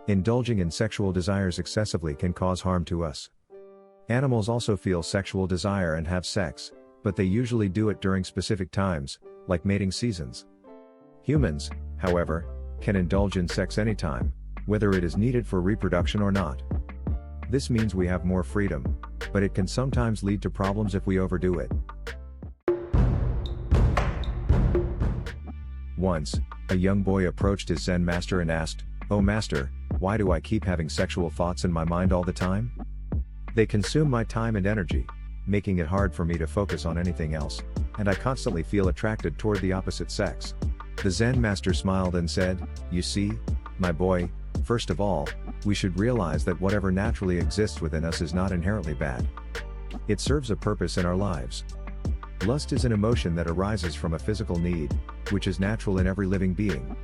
Indulging in sexual desires excessively can cause harm to us. Animals also feel sexual desire and have sex, but they usually do it during specific times, like mating seasons. Humans, however, can indulge in sex anytime, whether it is needed for reproduction or not. This means we have more freedom, but it can sometimes lead to problems if we overdo it. Once, a young boy approached his Zen master and asked, "Oh master, why do I keep having sexual thoughts in my mind all the time? They consume my time and energy, making it hard for me to focus on anything else, and I constantly feel attracted toward the opposite sex." The Zen master smiled and said, "You see, my boy, first of all, we should realize that whatever naturally exists within us is not inherently bad. It serves a purpose in our lives. Lust is an emotion that arises from a physical need, which is natural in every living being.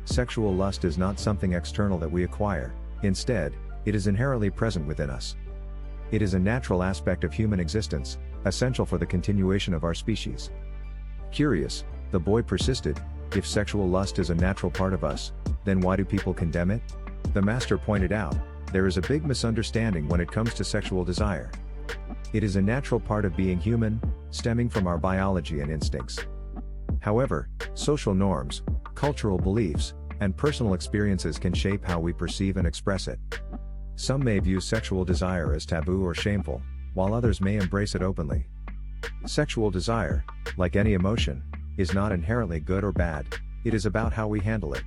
Sexual lust is not something external that we acquire, instead, it is inherently present within us. It is a natural aspect of human existence, essential for the continuation of our species." Curious, the boy persisted, "If sexual lust is a natural part of us, then why do people condemn it?" The master pointed out, there is a big misunderstanding when it comes to sexual desire. It is a natural part of being human, stemming from our biology and instincts. However, social norms, cultural beliefs, and personal experiences can shape how we perceive and express it. Some may view sexual desire as taboo or shameful, while others may embrace it openly. Sexual desire, like any emotion, is not inherently good or bad, it is about how we handle it.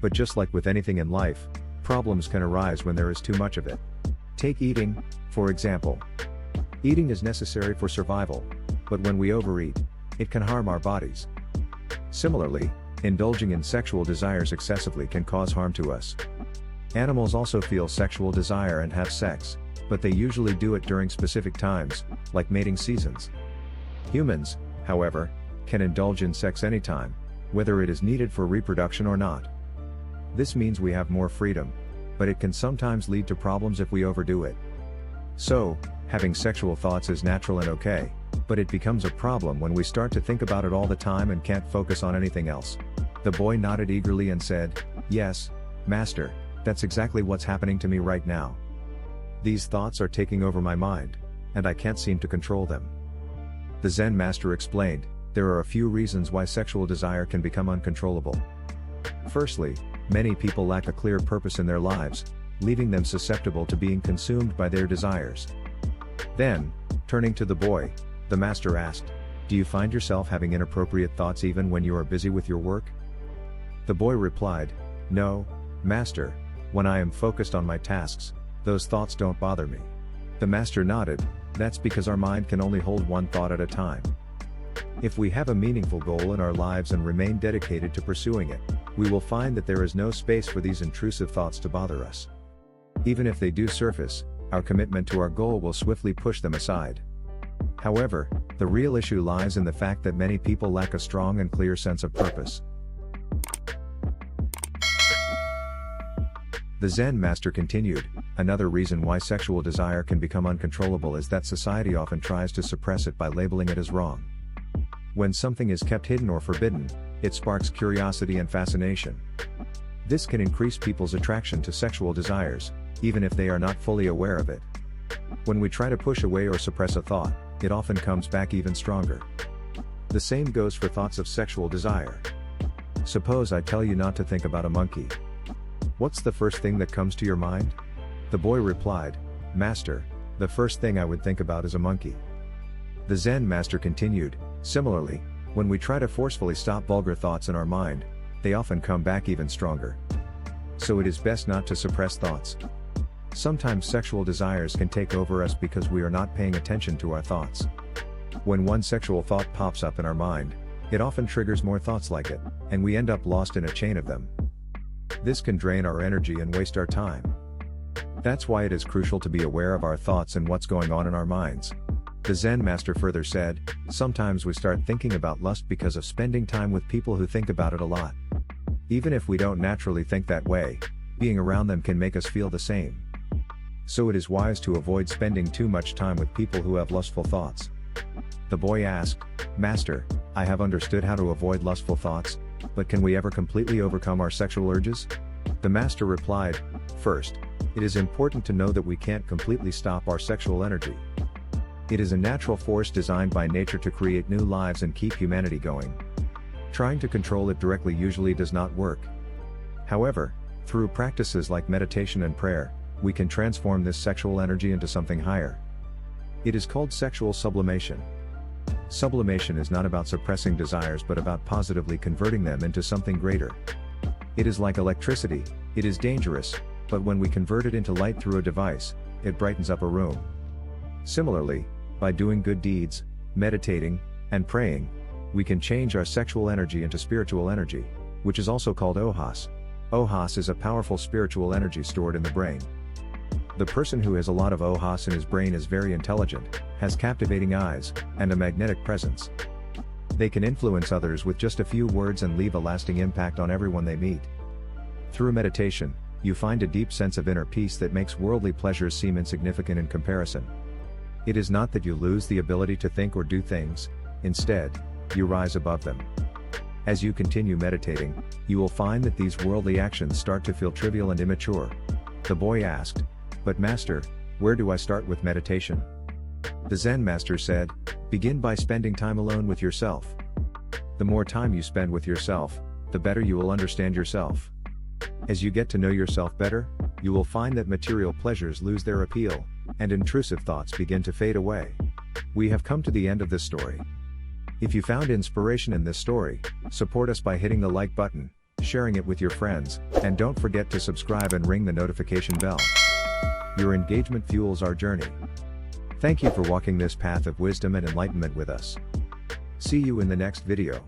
But just like with anything in life, problems can arise when there is too much of it. Take eating, for example. Eating is necessary for survival, but when we overeat, it can harm our bodies. Similarly, indulging in sexual desires excessively can cause harm to us. Animals also feel sexual desire and have sex, but they usually do it during specific times, like mating seasons. Humans, however, can indulge in sex anytime, whether it is needed for reproduction or not. This means we have more freedom, but it can sometimes lead to problems if we overdo it. So, having sexual thoughts is natural and okay, but it becomes a problem when we start to think about it all the time and can't focus on anything else. The boy nodded eagerly and said, "Yes, master, that's exactly what's happening to me right now. These thoughts are taking over my mind, and I can't seem to control them." The Zen master explained, there are a few reasons why sexual desire can become uncontrollable. Firstly, many people lack a clear purpose in their lives, leaving them susceptible to being consumed by their desires. Then, turning to the boy, the master asked, "Do you find yourself having inappropriate thoughts even when you are busy with your work?" The boy replied, "No, master, when I am focused on my tasks, those thoughts don't bother me." The master nodded, "That's because our mind can only hold one thought at a time. If we have a meaningful goal in our lives and remain dedicated to pursuing it, we will find that there is no space for these intrusive thoughts to bother us. Even if they do surface, our commitment to our goal will swiftly push them aside." However, the real issue lies in the fact that many people lack a strong and clear sense of purpose. The Zen master continued, "Another reason why sexual desire can become uncontrollable is that society often tries to suppress it by labeling it as wrong. When something is kept hidden or forbidden, it sparks curiosity and fascination. This can increase people's attraction to sexual desires, even if they are not fully aware of it. When we try to push away or suppress a thought, it often comes back even stronger. The same goes for thoughts of sexual desire. Suppose I tell you not to think about a monkey. What's the first thing that comes to your mind?" The boy replied, "Master, the first thing I would think about is a monkey." The Zen master continued, "Similarly, when we try to forcefully stop vulgar thoughts in our mind, they often come back even stronger. So it is best not to suppress thoughts. Sometimes sexual desires can take over us because we are not paying attention to our thoughts. When one sexual thought pops up in our mind, it often triggers more thoughts like it, and we end up lost in a chain of them. This can drain our energy and waste our time. That's why it is crucial to be aware of our thoughts and what's going on in our minds." The Zen master further said, "Sometimes we start thinking about lust because of spending time with people who think about it a lot. Even if we don't naturally think that way, being around them can make us feel the same. So it is wise to avoid spending too much time with people who have lustful thoughts." The boy asked, "Master, I have understood how to avoid lustful thoughts, but can we ever completely overcome our sexual urges?" The master replied, "First, it is important to know that we can't completely stop our sexual energy. It is a natural force designed by nature to create new lives and keep humanity going. Trying to control it directly usually does not work. However, through practices like meditation and prayer, we can transform this sexual energy into something higher. It is called sexual sublimation. Sublimation is not about suppressing desires but about positively converting them into something greater. It is like electricity, it is dangerous, but when we convert it into light through a device, it brightens up a room. Similarly, by doing good deeds, meditating, and praying, we can change our sexual energy into spiritual energy, which is also called ohas. Ohas is a powerful spiritual energy stored in the brain. The person who has a lot of ohas in his brain is very intelligent, has captivating eyes, and a magnetic presence. They can influence others with just a few words and leave a lasting impact on everyone they meet. Through meditation, you find a deep sense of inner peace that makes worldly pleasures seem insignificant in comparison. It is not that you lose the ability to think or do things, instead, you rise above them. As you continue meditating, you will find that these worldly actions start to feel trivial and immature. The boy asked, "But master, where do I start with meditation?" The Zen master said, "Begin by spending time alone with yourself. The more time you spend with yourself, the better you will understand yourself. As you get to know yourself better, you will find that material pleasures lose their appeal, and intrusive thoughts begin to fade away." We have come to the end of this story. If you found inspiration in this story, support us by hitting the like button, sharing it with your friends, and don't forget to subscribe and ring the notification bell. Your engagement fuels our journey. Thank you for walking this path of wisdom and enlightenment with us. See you in the next video.